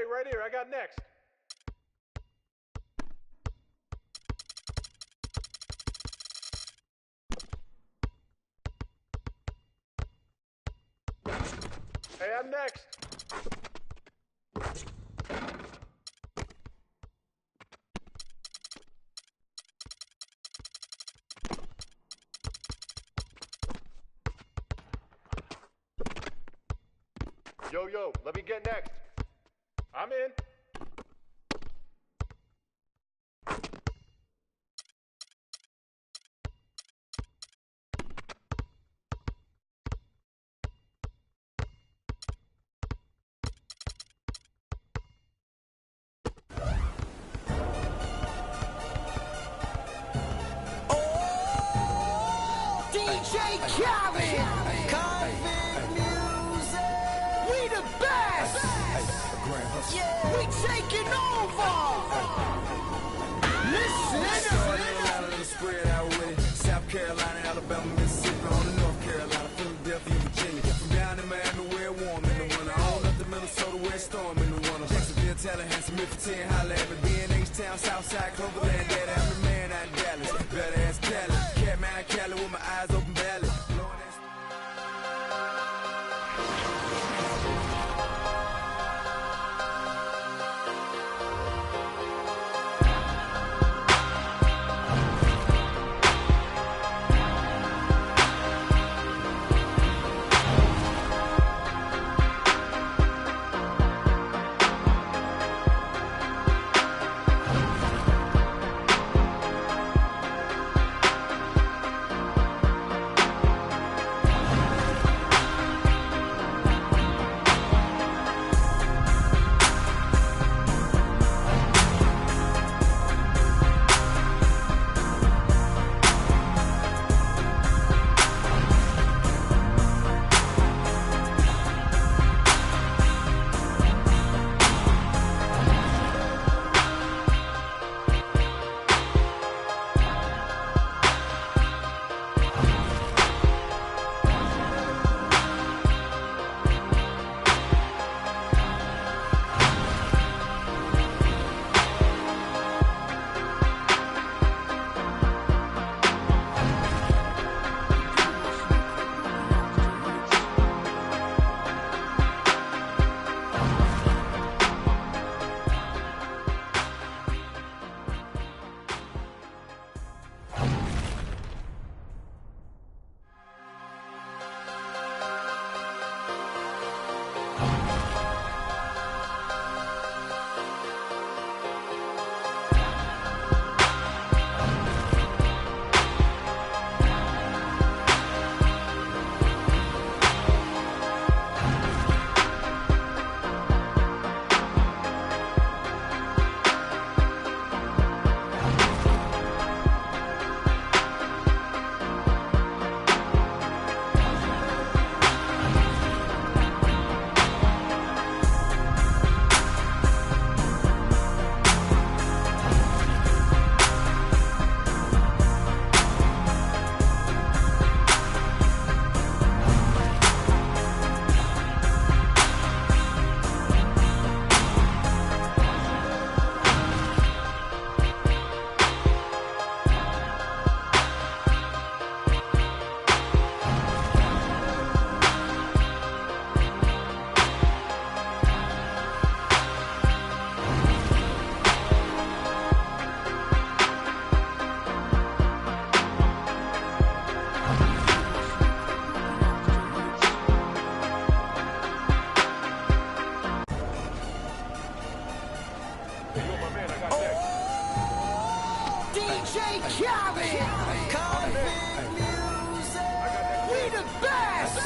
wait right here. I got next. Hey, I'm next. Yo, let me get next. I'm in. DJ Khaled, Convict Music, we the best. Yeah, we taking over. Listen, spread out with it. South Carolina, Alabama, Mississippi, on to North Carolina, Philadelphia, Virginia. From down in Miami, where warm in the winter, on up to Minnesota, where storm in the winter. Jacksonville, Tallahassee, Memphis, 10, holla at me. BNH Town, Southside, Cloverland, Daddy, I'm the man out in Dallas. Better ass Cali, Catman, Cali with my eyes open, valley. DJ Khaled, Convict Music, we the best.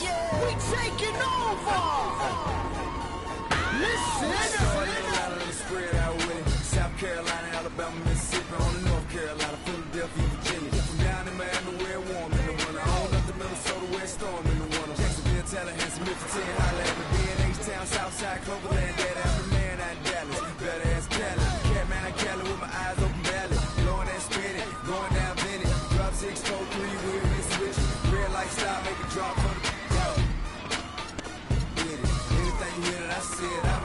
Yeah, we taking over. Listen, spread out with it. South Carolina, Alabama, Mississippi, on to North Carolina, Philadelphia, Virginia. From down in Miami, where warm in the winter, on up to Minnesota, where storm in the winter. Jacksonville, Tallahassee, Memphis, 10, holla at me. BNH Town, Southside, Cloverland, Daddy, I'm the man out in Dallas. Better ass Cali, Catman, Cali with my eyes open, valley. Blowing that spinning, going down Bennett. Drop 643, we'll miss switch. Red light stop, make it drop for the. Get it. Anything you hear that I said, I'm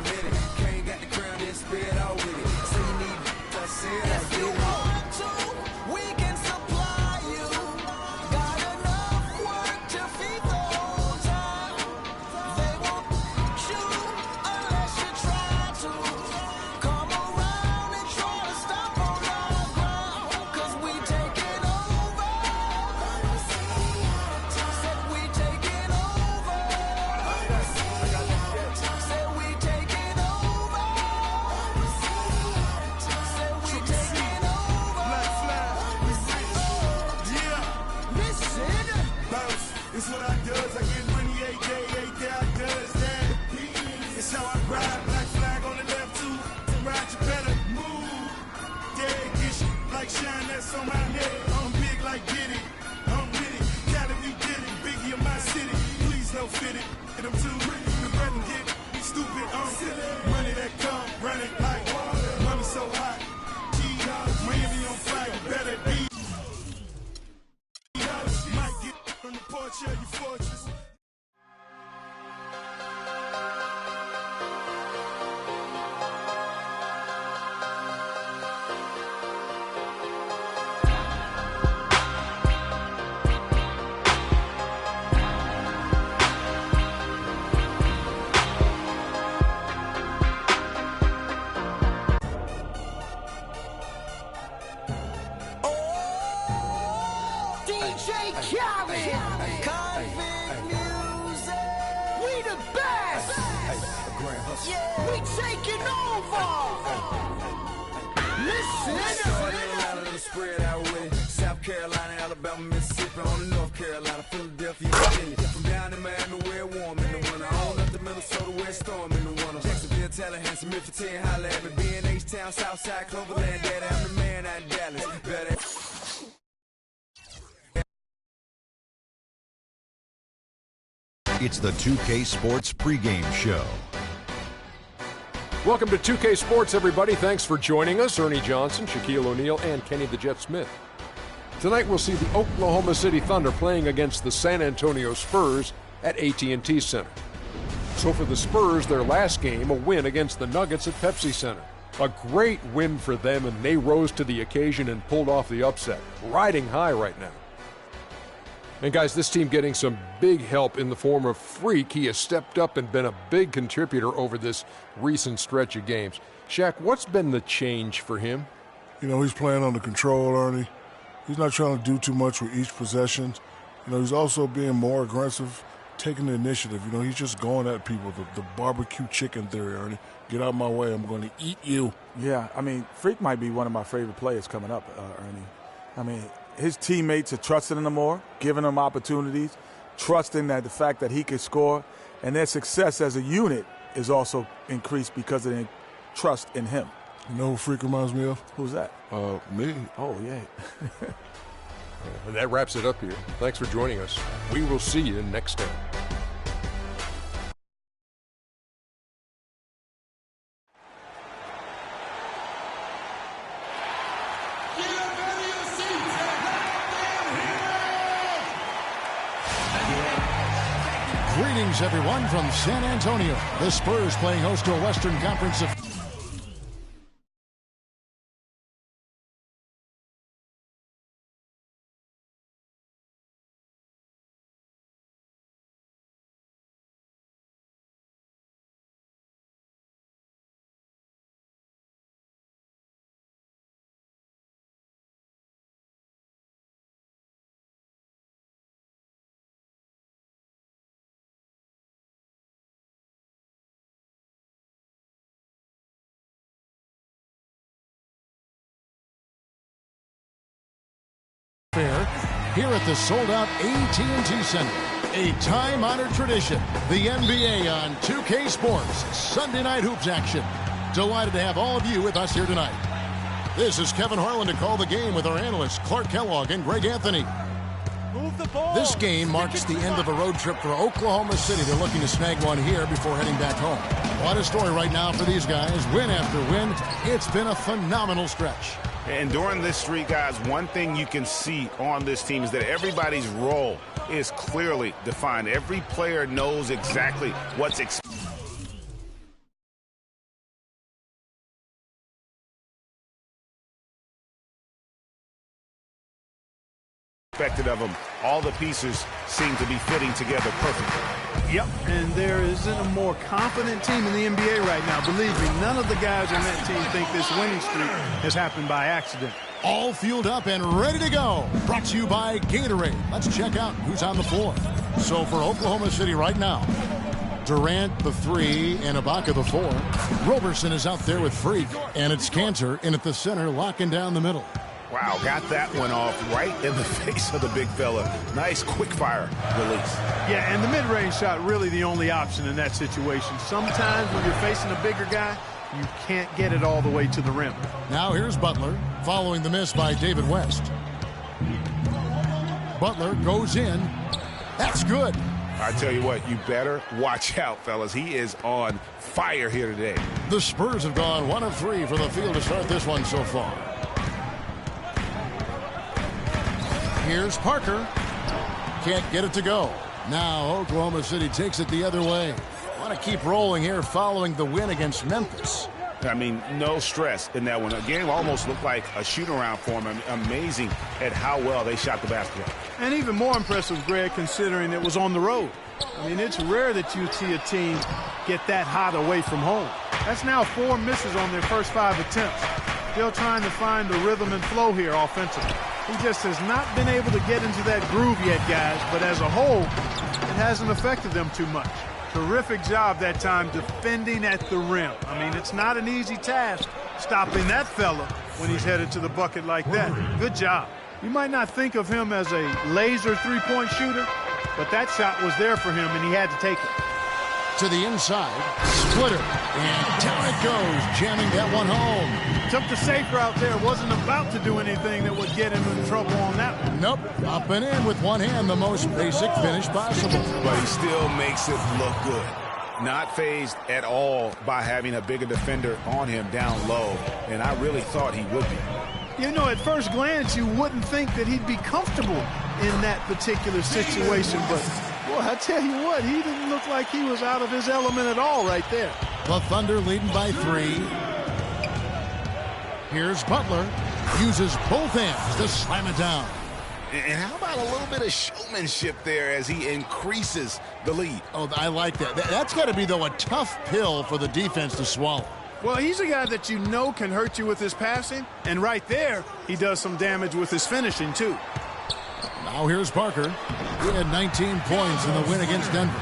fitted. Hit them too. The bread and get me stupid. Money that come running like water. Money so hot. Miami on fire. Better be. Might get from the porch of your fortress. We the best. We taking over. Listen. Spread out with it. South Carolina, Alabama, Mississippi, on the North Carolina, Philadelphia, Virginia. From down in Miami, where warm in the winter. On up to Minnesota, where storm in the winter. Jacksonville, Tallahassee, Memphis, 10, holla at me. B&H Town, Southside, Cloverland, Daddy, I'm the man out in Dallas. Better. It's the 2K Sports pregame show. Welcome to 2K Sports, everybody. Thanks for joining us. Ernie Johnson, Shaquille O'Neal, and Kenny the Jet Smith. Tonight we'll see the Oklahoma City Thunder playing against the San Antonio Spurs at AT&T Center. So for the Spurs, their last game, a win against the Nuggets at Pepsi Center. A great win for them, and they rose to the occasion and pulled off the upset. Riding high right now. And guys, this team getting some big help in the form of Freak. He has stepped up and been a big contributor over this recent stretch of games. Shaq, what's been the change for him? You know, he's playing under control, Ernie. He's not trying to do too much with each possession. You know, he's also being more aggressive, taking the initiative. You know, he's just going at people. The barbecue chicken theory, Ernie. Get out of my way. I'm going to eat you. Yeah, I mean, Freak might be one of my favorite players coming up, Ernie. I mean, his teammates are trusting him more, giving him opportunities, trusting that the fact that he can score, and their success as a unit is also increased because of their trust in him. You know who Freak reminds me of? Who's that? Me. Oh, yeah. And that wraps it up here. Thanks for joining us. We will see you next time. Greetings, everyone, from San Antonio. The Spurs playing host to a Western Conference of... here at the sold-out AT&T Center. A time-honored tradition, the NBA on 2K Sports Sunday Night Hoops action. Delighted to have all of you with us here tonight. This is Kevin Harlan to call the game with our analysts Clark Kellogg and Greg Anthony. Move the ball. This game marks the end of a road trip for Oklahoma City. They're looking to snag one here before heading back home. What a story right now for these guys. Win after win. It's been a phenomenal stretch. And during this streak, guys, one thing you can see on this team is that everybody's role is clearly defined. Every player knows exactly what's expected of them. All the pieces seem to be fitting together perfectly. Yep, and there isn't a more confident team in the NBA right now. Believe me, none of the guys on that team think this winning streak has happened by accident. All fueled up and ready to go. Brought to you by Gatorade. Let's check out who's on the floor. So for Oklahoma City right now, Durant the 3 and Ibaka the 4. Roberson is out there with Freak, and it's Cantor in at the center, locking down the middle. Wow, got that one off right in the face of the big fella. Nice quick fire release. Yeah, and the mid-range shot really the only option in that situation. Sometimes when you're facing a bigger guy, you can't get it all the way to the rim. Now here's Butler, following the miss by David West. Butler goes in. That's good. I tell you what, you better watch out, fellas. He is on fire here today. The Spurs have gone 1 of 3 from the field to start this one so far. Here's Parker. Can't get it to go. Now Oklahoma City takes it the other way. Want to keep rolling here following the win against Memphis. I mean, no stress in that one. The game almost looked like a shoot-around for them. Amazing at how well they shot the basketball. And even more impressive, Greg, considering it was on the road. I mean, it's rare that you see a team get that hot away from home. That's now 4 misses on their first 5 attempts. Still trying to find the rhythm and flow here offensively. He just has not been able to get into that groove yet, guys, but as a whole, it hasn't affected them too much. Terrific job that time defending at the rim. I mean, it's not an easy task stopping that fella when he's headed to the bucket like that. Good job. You might not think of him as a laser three-point shooter, but that shot was there for him, and he had to take it. To the inside, splitter, and down it goes, jamming that one home. Took the safe route there. Wasn't about to do anything that would get him in trouble on that one. Nope, up and in with one hand, the most basic finish possible. But he still makes it look good. Not fazed at all by having a bigger defender on him down low, and I really thought he would be. You know, at first glance, you wouldn't think that he'd be comfortable in that particular situation, but boy, I tell you what, he didn't look like he was out of his element at all right there. The Thunder leading by 3. Here's Butler. Uses both hands to slam it down. And how about a little bit of showmanship there as he increases the lead? Oh, I like that. That's got to be, though, a tough pill for the defense to swallow. Well, he's a guy that you know can hurt you with his passing, and right there, he does some damage with his finishing, too. Now here's Parker. He had 19 points in the win against Denver.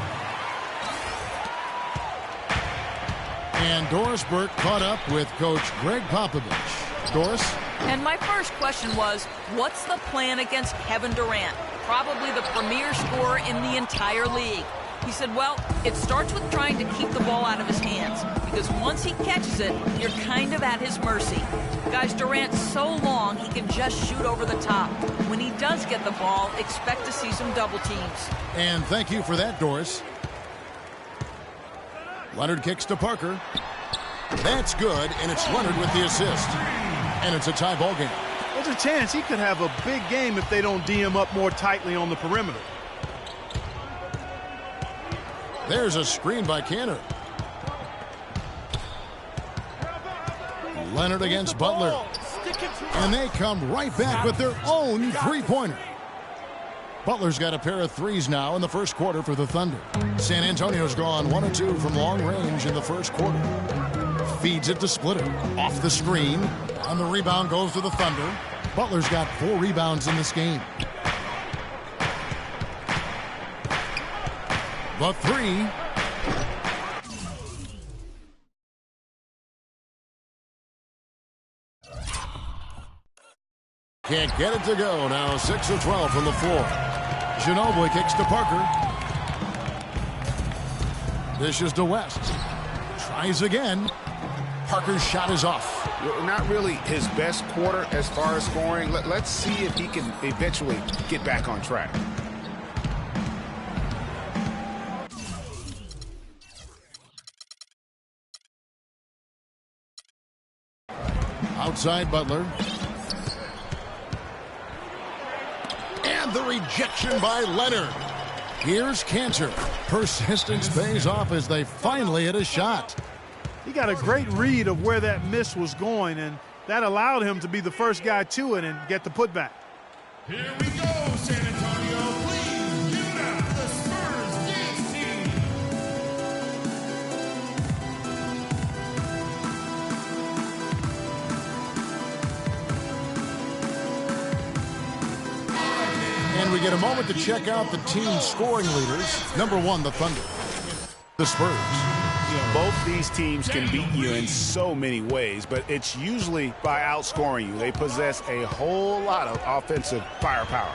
And Doris Burke caught up with Coach Greg Popovich. Doris? And my first question was, what's the plan against Kevin Durant? Probably the premier scorer in the entire league. He said, well, it starts with trying to keep the ball out of his hands, because once he catches it, you're kind of at his mercy. Guys, Durant's so long, he can just shoot over the top. When he does get the ball, expect to see some double teams. And thank you for that, Doris. Leonard kicks to Parker. That's good, and it's Leonard with the assist. And it's a tie ball game. There's a chance he could have a big game if they don't D him up more tightly on the perimeter. There's a screen by Cantor. Leonard against Butler. And they come right back with their own three-pointer. Butler's got a pair of threes now in the first quarter for the Thunder. San Antonio's gone 1 of 2 from long range in the first quarter. Feeds it to Splitter. Off the screen. On the rebound goes to the Thunder. Butler's got 4 rebounds in this game. The 3. Can't get it to go. Now 6 of 12 from the floor. Ginobili kicks to Parker. Dishes to West. Tries again. Parker's shot is off. Not really his best quarter as far as scoring. Let's see if he can eventually get back on track. Outside Butler. And the rejection by Leonard. Here's Cantor. Persistence pays off as they finally hit a shot. He got a great read of where that miss was going, and that allowed him to be the first guy to it and get the putback. Here we go, San Antonio. Please give it up for the Spurs dance team. And we get a moment to check out the team's scoring leaders. Number 1, the Thunder. The Spurs. Both these teams can beat you in so many ways, but it's usually by outscoring you. They possess a whole lot of offensive firepower.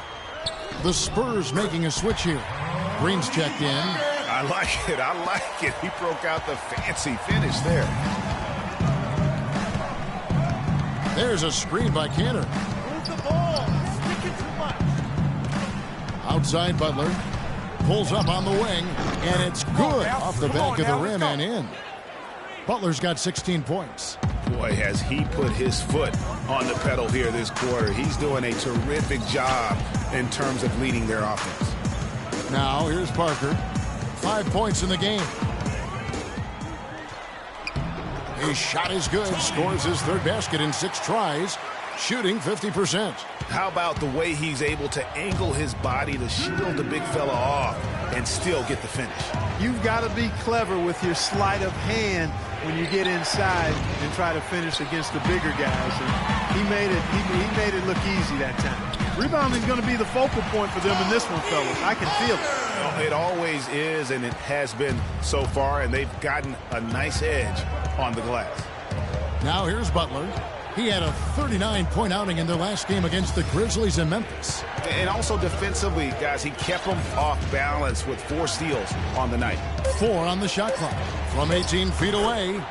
The Spurs making a switch here. Green's checked in. I like it. I like it. He broke out the fancy finish there. There's a screen by Cantor. Move the ball. Sticking too much. Outside Butler. Pulls up on the wing, and it's good off the back of the rim and in. Butler's got 16 points. Boy, has he put his foot on the pedal here this quarter. He's doing a terrific job in terms of leading their offense. Now, here's Parker. 5 points in the game. His shot is good. Scores his third basket in 6 tries. Shooting 50%. How about the way he's able to angle his body to shield the big fella off and still get the finish? You've got to be clever with your sleight of hand when you get inside and try to finish against the bigger guys. And he made it look easy that time. Rebounding is going to be the focal point for them in this one, fellas. I can feel it. Well, it always is, and it has been so far, and they've gotten a nice edge on the glass. Now here's Butler. He had a 39-point outing in their last game against the Grizzlies in Memphis. And also defensively, guys, he kept them off balance with 4 steals on the night. 4 on the shot clock. From 18 feet away,